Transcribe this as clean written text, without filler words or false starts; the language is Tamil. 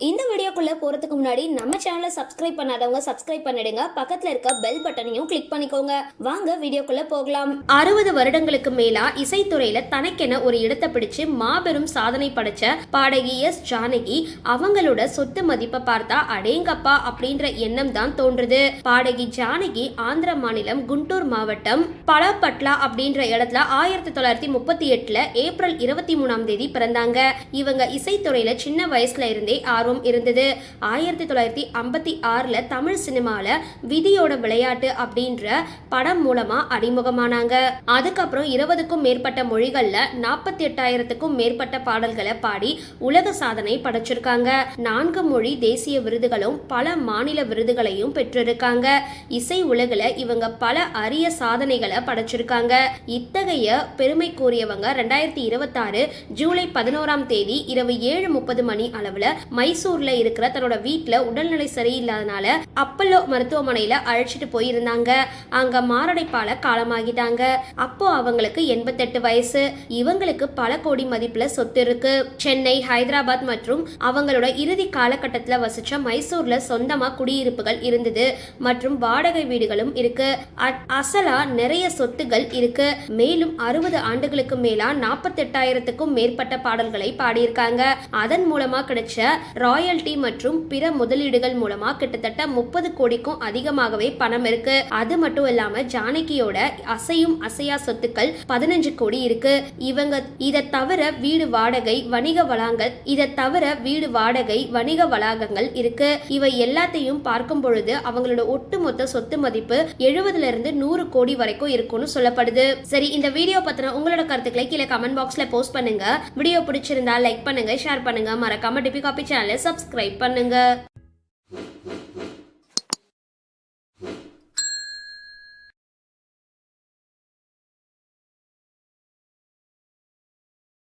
இந்த வீடியோக்குள்ள போறதுக்கு முன்னாடி நம்ம சேனலை சப்ஸ்கிரைப் பண்ணாதவங்க சப்ஸ்கிரைப் பண்ணிடுங்க, பக்கத்துல இருக்க பெல் பட்டனையும் கிளிக் பண்ணிக்கோங்க. வாங்க வீடியோக்குள்ள போகலாம். 60 வருடங்களுக்கு மேலா இசைத்துறையில தனக்கென ஒரு இடத்தை பிடிச்சு மாபெரும் சாதனை படைச்ச பாடகி எஸ் ஜானகி அவங்களோட சொத்து மதிப்பை பார்த்தா அடேங்கப்பா அப்படின்ற எண்ணம் தான் தோன்றுது. பாடகி ஜானகி ஆந்திர மாநிலம் குண்டூர் மாவட்டம் பலாப்பட்லா அப்படின்ற இடத்துல 1938 ஏப்ரல் 23 பிறந்தாங்க. இவங்க இசைத்துறையில சின்ன வயசுல இருந்தே இருந்தது. 1956 தமிழ் சினிமால விதியோட விளையாட்டு அப்படின்ற படம் மூலமா அறிமுகமானாங்க. அதுக்கப்புறம் 20க்கும் மேற்பட்ட மொழிகள்ல 48,000க்கும் மேற்பட்ட பாடல்களை பாடி உலக சாதனை படைச்சிருக்காங்க. 4 மொழி தேசிய விருதுகளும் பல மாநில விருதுகளையும் பெற்றிருக்காங்க. இசை உலகில இவங்க பல அரிய சாதனைகளை படைச்சிருக்காங்க. இத்தகைய பெருமைக்குரியவங்க 2026 ஜூலை 11 இரவு 7:30 மணி அளவுல மைசூர்ல இருக்கிற தன்னோட வீட்டுல உடல்நிலை சரியில்லாதனால அப்பல்லோ மருத்துவமனையில அழைச்சிட்டு போயிருந்தாங்க. அங்க மாரடைப்பால காலமாகிட்டாங்க. அப்போ அவங்களுக்கு 88 வயசு. இவங்களுக்கு பல கோடி மதிப்புல சொத்து இருக்கு. சென்னை, ஹைதராபாத் மற்றும் அவங்களோட இறுதி காலகட்டத்துல வசிச்ச மைசூர்ல சொந்தமா குடியிருப்புகள் இருந்தது மற்றும் வாடகை வீடுகளும் இருக்கு. அசலா நிறைய சொத்துகள் இருக்கு. மேலும் 60 ஆண்டுகளுக்கு மேலா 48,000க்கும் மேற்பட்ட பாடல்களை பாடியிருக்காங்க. அதன் மூலமா கிடைச்ச ராயல்டி மற்றும் பிற முதலீடுகள் மூலமா கிட்டத்தட்ட 30 கோடிக்கும் அதிகமாகவே பணம் இருக்கு. அது மட்டும் இல்லாம ஜானகியோட அசையும் அசையா சொத்துக்கள் 15 கோடி இருக்கு. இவங்க இதை தவிர வீடு வாடகை வணிக வளாகங்கள் இருக்கு. இவை எல்லாத்தையும் பார்க்கும் பொழுது அவங்களோட ஒட்டுமொத்த சொத்து மதிப்பு 70 இருந்து 100 கோடி வரைக்கும் இருக்கும்னு சொல்லப்படுது. சரி, இந்த வீடியோ பத்தின உங்களோட கருத்துக்களை கீழே கமெண்ட் பாக்ஸ்ல போஸ்ட் பண்ணுங்க. வீடியோ பிடிச்சிருந்தா லைக் பண்ணுங்க, ஷேர் பண்ணுங்க, மறக்காம டிபி காபி சேனலை சப்ஸ்கிரைப் பண்ணுங்க.